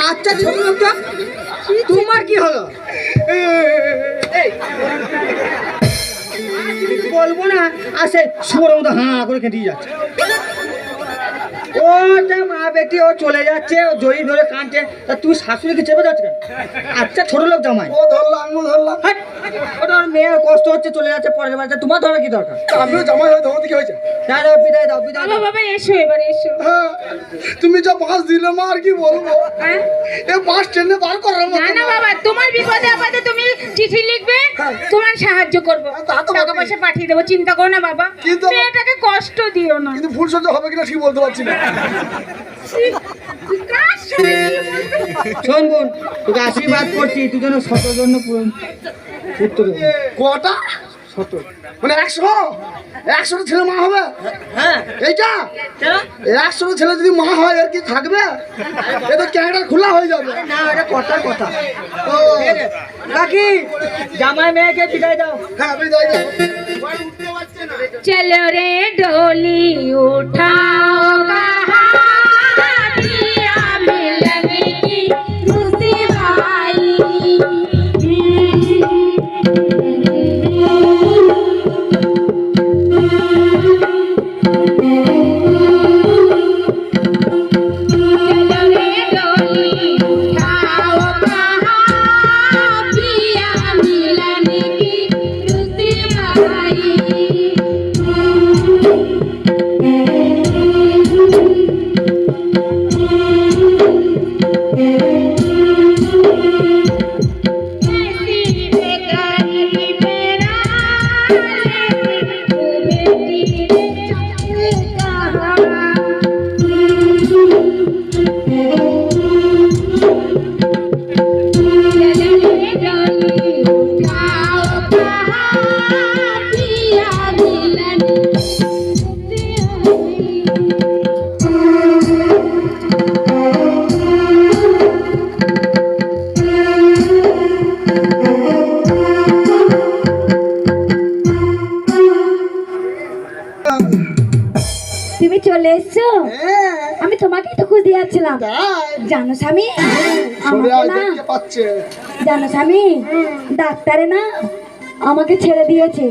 আচ্ছা ছোট লোকটা, তোমার কি হলো? বলবো না, আসে শুয়োর মতো হাঁ করে কেটে যাচ্ছে। ওটা মা বেটি, ও চলে যাচ্ছে, ও জড়ি ধরে কাঁদছে, তা তুই শাশুড়িকে চেপে যাচ্ছে কেন? আচ্ছা ছোট লোক জামাই, ও ধরলাম, আমিও ধরলাম। ওটা ওর মেয়ে কষ্ট হচ্ছে, চলে যাচ্ছে পরের বাড়িতে, তোমার ধরে কি দরকার? আমিও জামাই হয়ে তোমার কি হয়েছে? দাও বিদায় দাও, বিদায় দাও। বাবা এসো, এবার এসো। হ্যাঁ, তুমি যা বাস দিলে মা, আর কি বলবো? এ বাস ট্রেনে বার করার মতো না না বাবা, তোমার বিপদে আপদে তুমি চিঠি লিখবে, তোমার সাহায্য করবো, টাকা পয়সা পাঠিয়ে দেবো, চিন্তা করো না বাবা। কিন্তু মেয়েটাকে কষ্ট দিও না। কিন্তু ফুল সজ্জা হবে কিনা ঠিক বলতে পারছি না। শোন বোন, তোকে আশীর্বাদ করছি, তুই যেন 100 জন্য পুত্র দেবো। কটা? 100। মানে 100 ছেলে মা হবে? হ্যাঁ, এইটা 100 ছেলে যদি মা হয় আর কি থাকবে? এ তো ক্যামেরা খোলা হয়ে যাবে। না এটা কথার কথা। ও রাখি, জামাই মেয়েকে বিদায় দাও। হ্যাঁ, আমি যাই না। चलो रे डोली उठाओ कहानियाँ मिलने की खुशी भाई। चलो रे डोली उठाओ कहानियाँ मिलने की खुशी भाई। তুমি চলে এসছো? আমি তোমাকেই তো খুঁজে যাচ্ছিলাম। জানো স্বামী, জানো স্বামী, ডাক্তারে না আমাকে ছেড়ে দিয়েছে।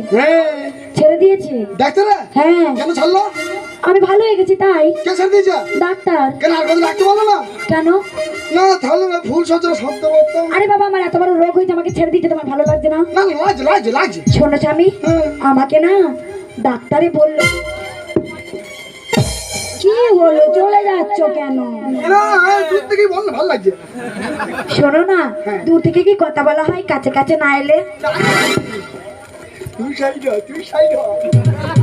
ছেড়ে দিয়েছে ডাক্তার? হ্যাঁ। কেন ছাড়লো? আমি ভালো হয়ে গেছি তাই। কে ছেড়ে দিয়েছে? ডাক্তার। কেন আর কথা রাখতে পারলো না? কেন? না তাহলে ফুল সজ্জা শব্দ করতাম। আরে বাবা, আমার এত বড় রোগ হয়েছে, আমাকে ছেড়ে দিতে তোমার ভালো লাগছে না? না লাজ। শোনো স্বামী, আমাকে না ডাক্তারে বললো। কি হলো, চলে যাচ্ছ কেন? না দূর থেকেই বল, ভালো লাগছে। শোনো না, দূর থেকে কি কথা বলা হয়, কাছে কাছে না এলে? তুই সাইড হ।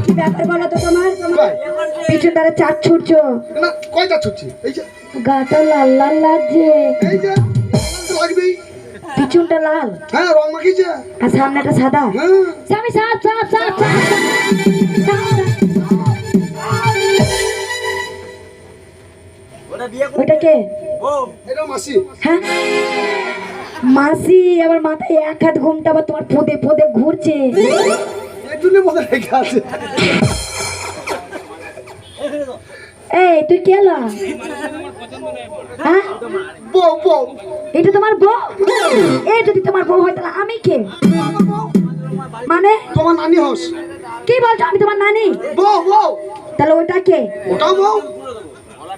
কি ব্যাপার বলো তো তোমার? পিছন দ্বারা চার ছুটছো। না কয়টা ছুটছি? এই যে গাটা লাল লাল লাগছে। এই যে লাগবেই। পিছনটা লাল, হ্যাঁ রং মাখিয়েছে, আর সামনেটা সাদা। হ্যাঁ স্বামী সাপ সাপ সাপ সাপ। ওটা কে? এটা মাসি। হ্যাঁ মাসি, আবার মাথায় এক হাত ঘুমটা আবার তোমার পোদে পোদে ঘুরছে। এর জন্য মধ্যে রেখে আছে। এই তুই কে লা? হ্যাঁ বউ এটা তোমার বউ? এই যদি তোমার বউ হয় তাহলে আমি কে? মানে তোমার নানি হোস। কি বলছো? আমি তোমার নানি? বউ তাহলে ওটা কে? ওটাও বউ।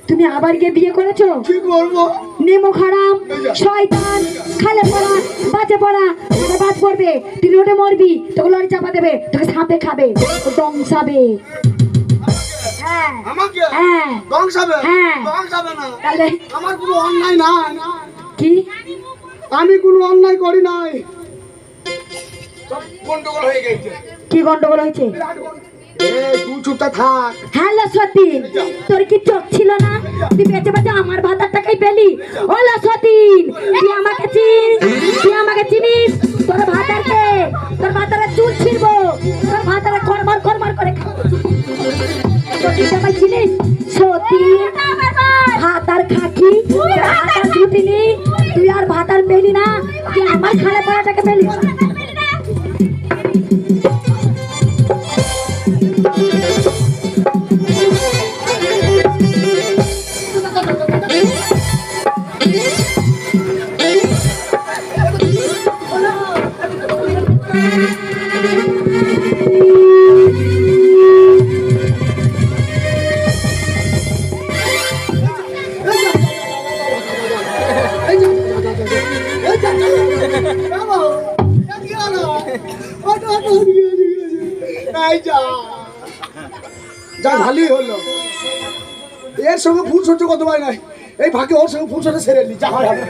তুমি আবার গিয়ে বিয়ে করেছো? কি করবো? নেমো হারাম, শয়তান, খালে পড়া, বাজে পড়া, তোকে বাজ পড়বে, তুই রোডে মরবি, তোকে লরি চাপা দেবে, তোকে সাপে খাবে, দংশাবে। হ্যাঁ আমাকে হ্যাঁ দংশাবে? হ্যাঁ। দংশাবে না। তাহলে আমার কোনো অন্যায় নাই। কি? আমি কোনো অন্যায় করি নাই। সব গন্ডগোল হয়ে গেছে। কি গন্ডগোল হয়েছে? তুই চুপটা থাক। হ্যালো সতীন, তোর কি চোখ ছিল না? তুই বেঁচে বেঁচে আমার ভাতার টাকাই পেলি। ওলা সতীন, তুই আমাকে চিনিস? তুই আমাকে চিনিস? তোর ভাতারকে, তোর ভাতারে চুল ছিড়বো, তোর ভাতারে খরমার করে খাবো। সতীন আমায় চিনিস? সতীন ভাতার খাকি, ভাতার ছুটিনি, তুই আর ভাতার পেলি না, তুই আমার খালে পড়াটাকে পেলি। এই যা যা ভালোই হলো। এর সঙ্গে ফুল সহ্য করতে পারি নাই, এই ভাগে ওর সঙ্গে ফুল সহ্য সেরে নি, যা হয় হবে।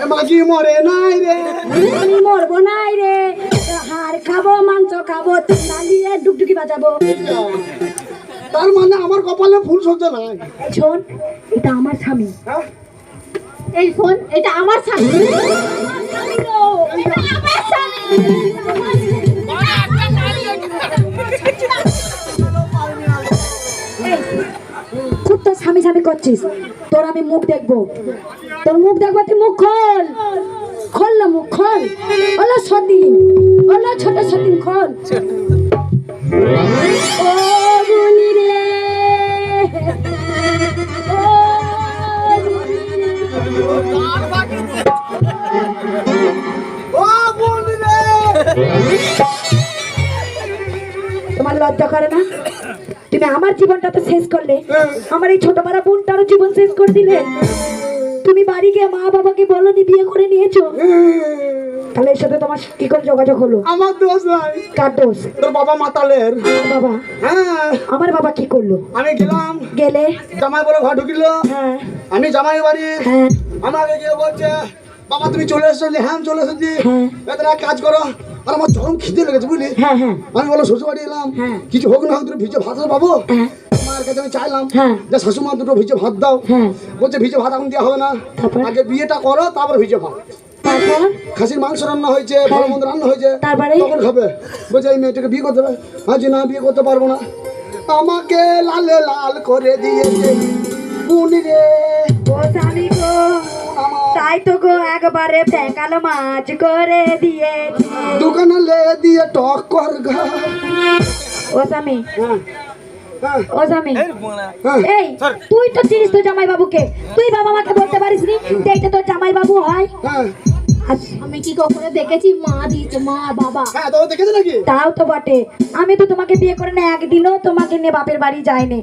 এ মাঝি মরে নাই রে, আমি মরবো নাই রে, হাড় খাবো মাংস খাবো তোমরা নিয়ে ডুগডুগি বাজাবো। তার মানে আমার কপালে ফুল সহ্য নাই। শোন, এটা আমার স্বামী। হ্যাঁ? এই শোন, এটা আমার স্বামী। খুব তো স্বামী স্বামী করছিস, তোর আমি মুখ দেখবো, তোর মুখ দেখবো, তুই মুখ খোল, খোল না মুখ খোল। ওলো সতীন, ওলো ছোট সতীন খোল। ও গুনি রে, ও গুনি রে। ও বোন রে, তোমার লজ্জা করে না? তুমি আমার জীবনটা তো শেষ করলে, আমার এই ছোট বড় বোনটারও জীবন শেষ করে দিলে। তুমি বাড়ি গিয়ে মা বাবাকে বলনি বিয়ে করে নিয়েছো, তাহলে এর সাথে তোমার কি করে যোগাযোগ হলো? আমার দোষ নাই। কার দোষ? তোর বাবা মাতালের। আমার বাবা? হ্যাঁ, আমার বাবা কি করলো? আমি গেলাম, গেলে? জামাই বলে ঘর ঢুকিল, হ্যাঁ আমি জামাই বাড়ি, হ্যাঁ আমাকে গিয়ে বলছে বাবা তুমি চলে এসছো। হ্যাঁ আমি চলে এসেছি, হ্যাঁ। এদের এক কাজ করো। আর আমার চরম খিদে লেগেছে বুঝলি, হ্যাঁ হ্যাঁ আমি বলো শ্বশুর বাড়ি এলাম, হ্যাঁ। কিছু হোক না হোক তুমি ভিজে ভাত পাবো। হ্যাঁ মায়ের কাছে আমি চাইলাম হ্যাঁ। যে শাশুমা দুটো ভিজে ভাত দাও। হ্যাঁ। বলছে ভিজে ভাত এখন দেওয়া হবে না, তারপর? আগে বিয়েটা করো তারপর ভিজে ভাত। তারপর? খাসির মাংস রান্না হয়েছে, ভালো মন্দ রান্না হয়েছে, তারপরে? তখন খাবে। বলছে এই মেয়েটাকে বিয়ে করতে হবে। আজ না বিয়ে করতে পারবো না, আমাকে লালে লাল করে দিয়েছে বুনি রে ও স্বামী গো, আমার। তাই তো গো একবারে প্যাকালো মাছ করে দিয়েছি। দোকানে লে দিয়ে টক কর ঘা। ও স্বামী, হ্যাঁ হ্যাঁ ও স্বামী, হ্যাঁ। এই তুই তো চিনিস তো জামাই বাবুকে, তুই বাবা মাকে বলতে পারিস নি যে এটা তোর জামাই বাবু হয়? হ্যাঁ আমি কি কখনো দেখেছি মা দিয়েছে, মা বাবা? হ্যাঁ, তো দেখেছে নাকি? তাও তো বটে, আমি তো তোমাকে বিয়ে করে না একদিনও তোমাকে নিয়ে বাপের বাড়ি যাইনি।